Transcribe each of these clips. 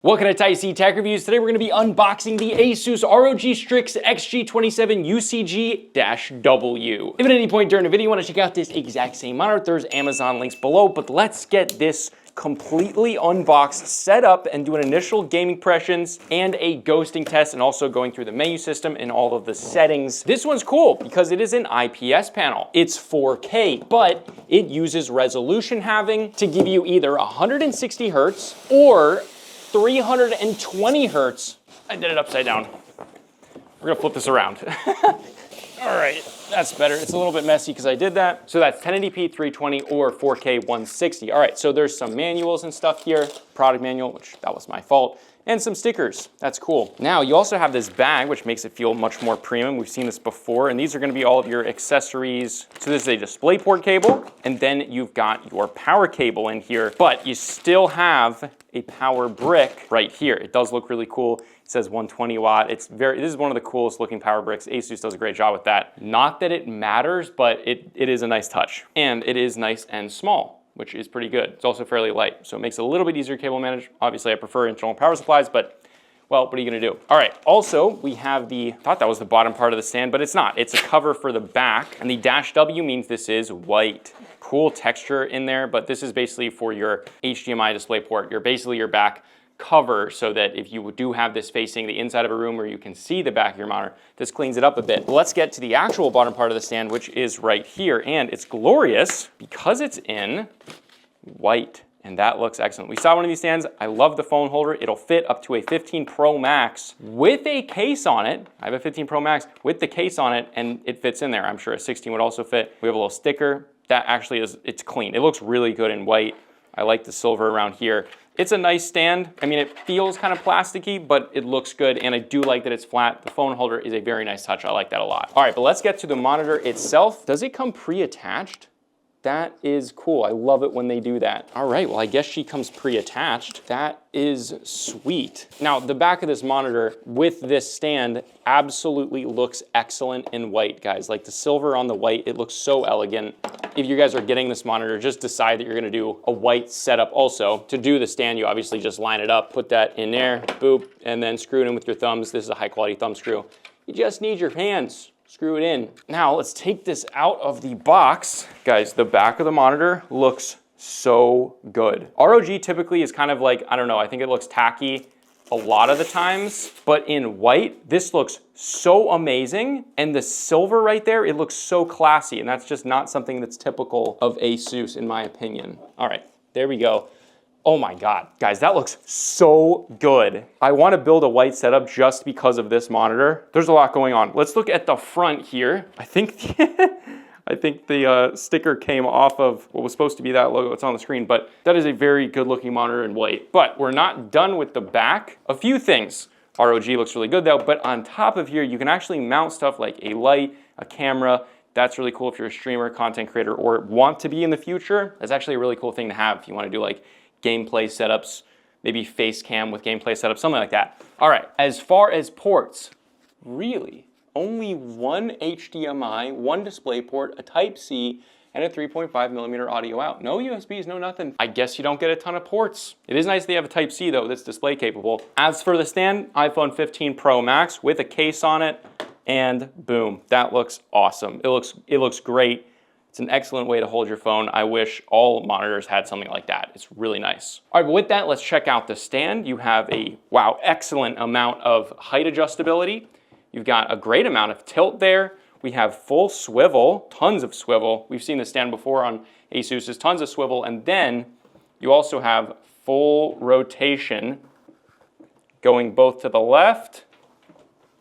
Welcome to Tyson Tech Reviews. Today we're going to be unboxing the Asus ROG Strix XG27UCG-W. If at any point during the video you want to check out this exact same monitor, there's Amazon links below, but let's get this completely unboxed, set up, and do an initial gaming impressions and a ghosting test, and also going through the menu system and all of the settings. This one's cool because it is an IPS panel. It's 4K, but it uses resolution halving to give you either 160 hertz or 320 hertz. I did it upside down. We're gonna flip this around. All right, that's better. It's a little bit messy because I did that. So that's 1080p 320 or 4K 160. All right, so there's some manuals and stuff here. Product manual, which that was my fault. And some stickers, that's cool. Now, you also have this bag, which makes it feel much more premium. We've seen this before, and these are gonna be all of your accessories. So this is a DisplayPort cable, and then you've got your power cable in here, but you still have a power brick right here. It does look really cool. It says 120 watt. This is one of the coolest looking power bricks. Asus does a great job with that. Not that it matters, but it is a nice touch. And it is nice and small, which is pretty good. It's also fairly light, so it makes it a little bit easier to cable manage. Obviously, I prefer internal power supplies, but well, what are you gonna do? All right, also, we have I thought that was the bottom part of the stand, but it's not. It's a cover for the back, and the -W means this is white. Cool texture in there, but this is basically for your HDMI display port. Basically your back cover, so that if you do have this facing the inside of a room where you can see the back of your monitor, this cleans it up a bit. Let's get to the actual bottom part of the stand, which is right here, and it's glorious because it's in white, and that looks excellent. We saw one of these stands. I love the phone holder. It'll fit up to a 15 Pro Max with a case on it. I have a 15 Pro Max with the case on it, and it fits in there. I'm sure a 16 would also fit. We have a little sticker. That actually it's clean. It looks really good in white. I like the silver around here. It's a nice stand. I mean, it feels kind of plasticky, but it looks good, and I do like that it's flat. The phone holder is a very nice touch. I like that a lot. All right, but let's get to the monitor itself. Does it come pre-attached? That is cool. I love it when they do that. All right, well, I guess she comes pre-attached. That is sweet. Now, the back of this monitor with this stand absolutely looks excellent in white, guys. Like the silver on the white, it looks so elegant. If you guys are getting this monitor, just decide that you're gonna do a white setup also. To do the stand, you obviously just line it up, put that in there, boop, and then screw it in with your thumbs. This is a high quality thumb screw. You just need your hands. Screw it in. Now let's take this out of the box. Guys, the back of the monitor looks so good. ROG typically is kind of like, I don't know, I think it looks tacky a lot of the times, but in white, this looks so amazing. And the silver right there, it looks so classy, and that's just not something that's typical of Asus in my opinion. All right, there we go. Oh my God, guys, that looks so good. I want to build a white setup just because of this monitor. There's a lot going on. Let's look at the front here. I think the sticker came off of what was supposed to be that logo. It's on the screen, but that is a very good looking monitor in white. But we're not done with the back. A few things. ROG looks really good though, but on top of here, you can actually mount stuff like a light, a camera. That's really cool if you're a streamer, content creator, or want to be in the future. That's actually a really cool thing to have if you want to do like gameplay setups, maybe face cam with gameplay setups, something like that. All right, as far as ports, really, only one HDMI, one DisplayPort, a Type-C, and a 3.5mm audio out. No USBs, no nothing. I guess you don't get a ton of ports. It is nice they have a Type-C though that's display capable. As for the stand, iPhone 15 Pro Max with a case on it, and boom, that looks awesome. It looks great. It's an excellent way to hold your phone. I wish all monitors had something like that. It's really nice. All right, but with that, let's check out the stand. You have a, wow, excellent amount of height adjustability. You've got a great amount of tilt there. We have full swivel, tons of swivel. We've seen this stand before on Asus's, tons of swivel. And then you also have full rotation going both to the left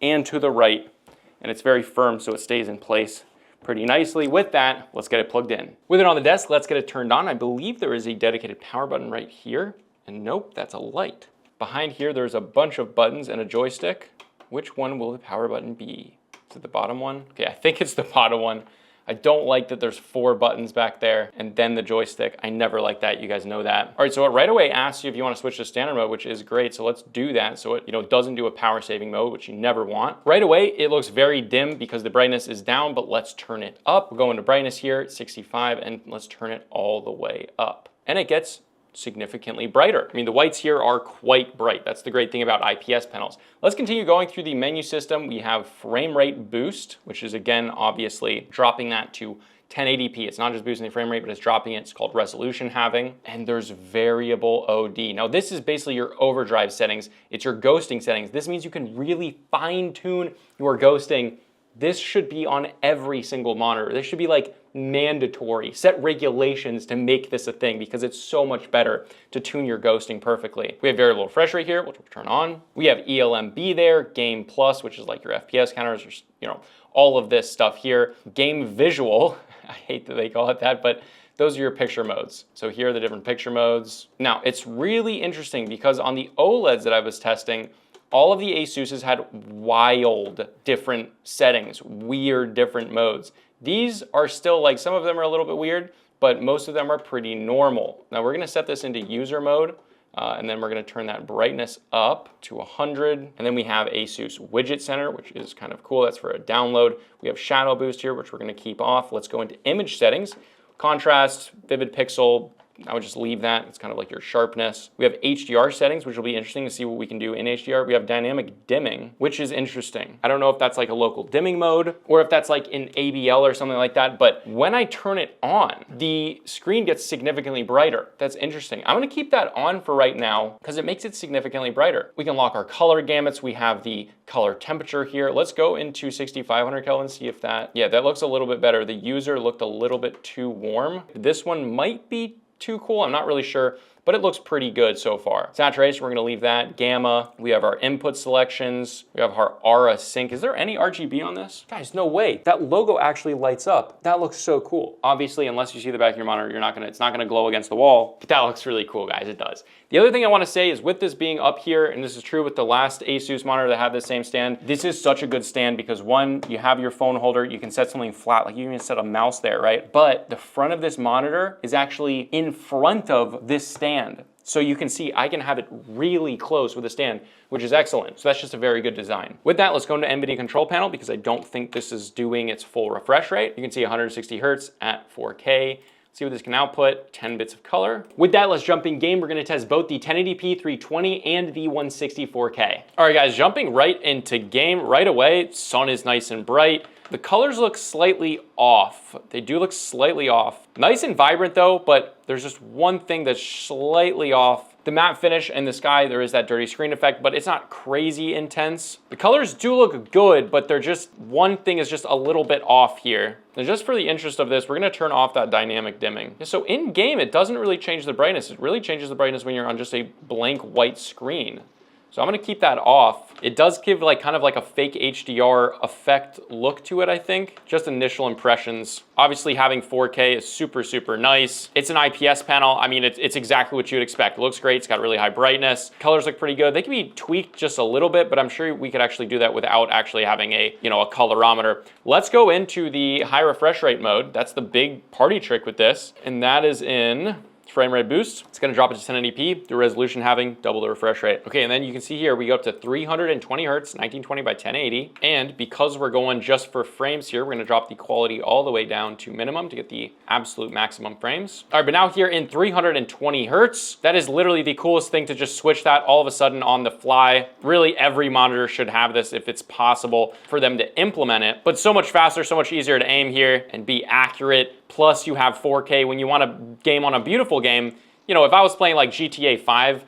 and to the right. And it's very firm, so it stays in place pretty nicely. With that, let's get it plugged in. With it on the desk, let's get it turned on. I believe there is a dedicated power button right here. And nope, that's a light. Behind here, there's a bunch of buttons and a joystick. Which one will the power button be? Is it the bottom one? Okay, I think it's the bottom one. I don't like that there's 4 buttons back there and then the joystick. I never like that, you guys know that. All right, so it right away asks you if you want to switch to standard mode, which is great. So let's do that. So it doesn't do a power saving mode, which you never want. Right away, it looks very dim because the brightness is down, but let's turn it up. We'll go into brightness here, 65, and let's turn it all the way up. And it gets significantly brighter. I mean, the whites here are quite bright. That's the great thing about IPS panels. Let's continue going through the menu system. We have frame rate boost, which is again, obviously dropping that to 1080p. It's not just boosting the frame rate, but it's dropping it. It's called resolution halving. And there's variable OD. Now this is basically your overdrive settings. It's your ghosting settings. This means you can really fine tune your ghosting. This should be on every single monitor. This should be like mandatory. Set regulations to make this a thing because it's so much better to tune your ghosting perfectly. We have variable refresh rate here, which we'll turn on. We have ELMB there, Game Plus, which is like your FPS counters, or, you know, all of this stuff here. Game Visual, I hate that they call it that, but those are your picture modes. So here are the different picture modes. Now, it's really interesting because on the OLEDs that I was testing, all of the Asuses had wild different settings, weird different modes. These are still like, some of them are a little bit weird, but most of them are pretty normal. Now we're gonna set this into user mode, and then we're gonna turn that brightness up to 100. And then we have Asus Widget Center, which is kind of cool. That's for a download. We have shadow boost here, which we're gonna keep off. Let's go into image settings. Contrast, vivid pixel, I would just leave that. It's kind of like your sharpness. We have HDR settings, which will be interesting to see what we can do in HDR. We have dynamic dimming, which is interesting. I don't know if that's like a local dimming mode or if that's like in ABL or something like that, but when I turn it on, the screen gets significantly brighter. That's interesting. I'm gonna keep that on for right now because it makes it significantly brighter. We can lock our color gamuts. We have the color temperature here. Let's go into 6500 Kelvin, see if that, yeah, that looks a little bit better. The user looked a little bit too warm. This one might be too cool, I'm not really sure, but it looks pretty good so far. Saturation, we're gonna leave that. Gamma, we have our input selections. We have our Aura sync. Is there any RGB on this? Guys, no way. That logo actually lights up. That looks so cool. Obviously, unless you see the back of your monitor, it's not gonna glow against the wall, but that looks really cool, guys, it does. The other thing I wanna say is with this being up here, and this is true with the last Asus monitor that had the same stand, this is such a good stand because one, you have your phone holder, you can set something flat, like you can set a mouse there, right? But the front of this monitor is actually in front of this stand. So you can see I can have it really close with the stand, which is excellent. So that's just a very good design. With that, let's go into NVIDIA control panel because I don't think this is doing its full refresh rate. You can see 160 Hertz at 4K. See what this can output, 10 bits of color. With that, let's jump in game. We're gonna test both the 1080p 320 and the 160 4K. All right, guys, jumping right into game right away. Sun is nice and bright. The colors look slightly off. They do look slightly off. Nice and vibrant though, but there's just one thing that's slightly off. The matte finish in the sky, there is that dirty screen effect, but it's not crazy intense. The colors do look good, but they're just, one thing is just a little bit off here. And just for the interest of this, we're gonna turn off that dynamic dimming. So in game, it doesn't really change the brightness. It really changes the brightness when you're on just a blank white screen. So I'm gonna keep that off. It does give like kind of like a fake HDR effect look to it, I think. Just initial impressions. Obviously having 4K is super, super nice. It's an IPS panel. I mean, it's exactly what you'd expect. It looks great, it's got really high brightness. Colors look pretty good. They can be tweaked just a little bit, but I'm sure we could actually do that without actually having a colorimeter. Let's go into the high refresh rate mode. That's the big party trick with this. And that is in frame rate boost. It's gonna drop it to 1080p, the resolution having double the refresh rate. Okay, and then you can see here, we go up to 320 Hertz, 1920 by 1080. And because we're going just for frames here, we're gonna drop the quality all the way down to minimum to get the absolute maximum frames. All right, but now here in 320 Hertz, that is literally the coolest thing to just switch that all of a sudden on the fly. Really, every monitor should have this if it's possible for them to implement it, but so much faster, so much easier to aim here and be accurate. Plus you have 4K when you want to game on a beautiful game. You know, if I was playing like GTA 5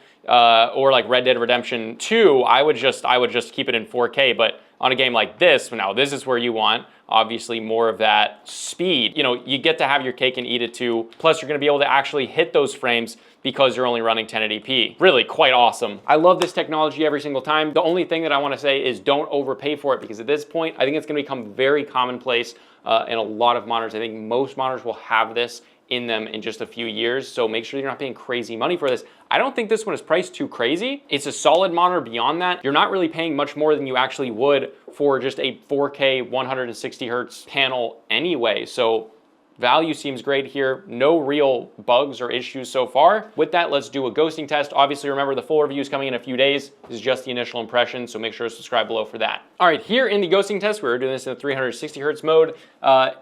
or like Red Dead Redemption 2, I would just keep it in 4K. But on a game like this, now this is where you want obviously more of that speed. You know, you get to have your cake and eat it too. Plus you're gonna be able to actually hit those frames because you're only running 1080p. Really quite awesome. I love this technology every single time. The only thing that I wanna say is don't overpay for it because at this point, I think it's gonna become very commonplace in a lot of monitors. I think most monitors will have this in them in just a few years, so make sure you're not paying crazy money for this. I don't think this one is priced too crazy. It's a solid monitor beyond that. You're not really paying much more than you actually would for just a 4K 160 Hertz panel anyway, so value seems great here. No real bugs or issues so far. With that, let's do a ghosting test. Obviously, remember the full review is coming in a few days. This is just the initial impression, so make sure to subscribe below for that. All right, here in the ghosting test, we're doing this in the 360 Hertz mode.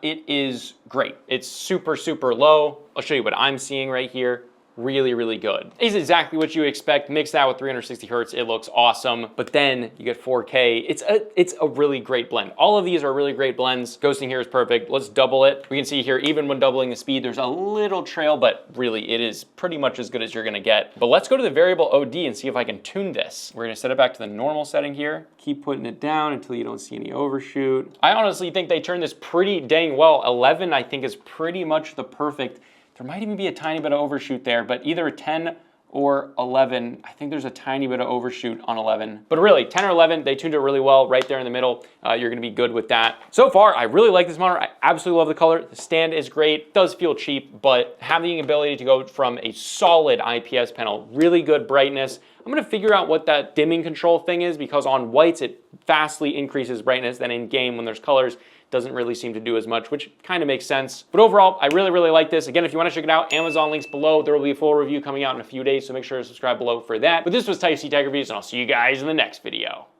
It is great. It's super, super low. I'll show you what I'm seeing right here. really, really good. It's exactly what you expect. Mix that with 360 hertz, it looks awesome. But then you get 4K. It's a really great blend. All of these are really great blends. Ghosting here is perfect. Let's double it. We can see here, even when doubling the speed, there's a little trail, but really it is pretty much as good as you're gonna get. But let's go to the variable OD and see if I can tune this. We're gonna set it back to the normal setting here. Keep putting it down until you don't see any overshoot. I honestly think they turned this pretty dang well. 11, I think, is pretty much the perfect. There might even be a tiny bit of overshoot there, but either a 10 or 11, I think there's a tiny bit of overshoot on 11. But really, 10 or 11, they tuned it really well right there in the middle. You're gonna be good with that. So far, I really like this monitor. I absolutely love the color. The stand is great. It does feel cheap, but having the ability to go from a solid IPS panel, really good brightness. I'm gonna figure out what that dimming control thing is, because on whites, it vastly increases brightness. Then in game, when there's colors, doesn't really seem to do as much, which kind of makes sense. But overall, I really, really like this. Again, if you want to check it out, Amazon links below. There will be a full review coming out in a few days, so make sure to subscribe below for that. But this was Type C Tech Reviews, and I'll see you guys in the next video.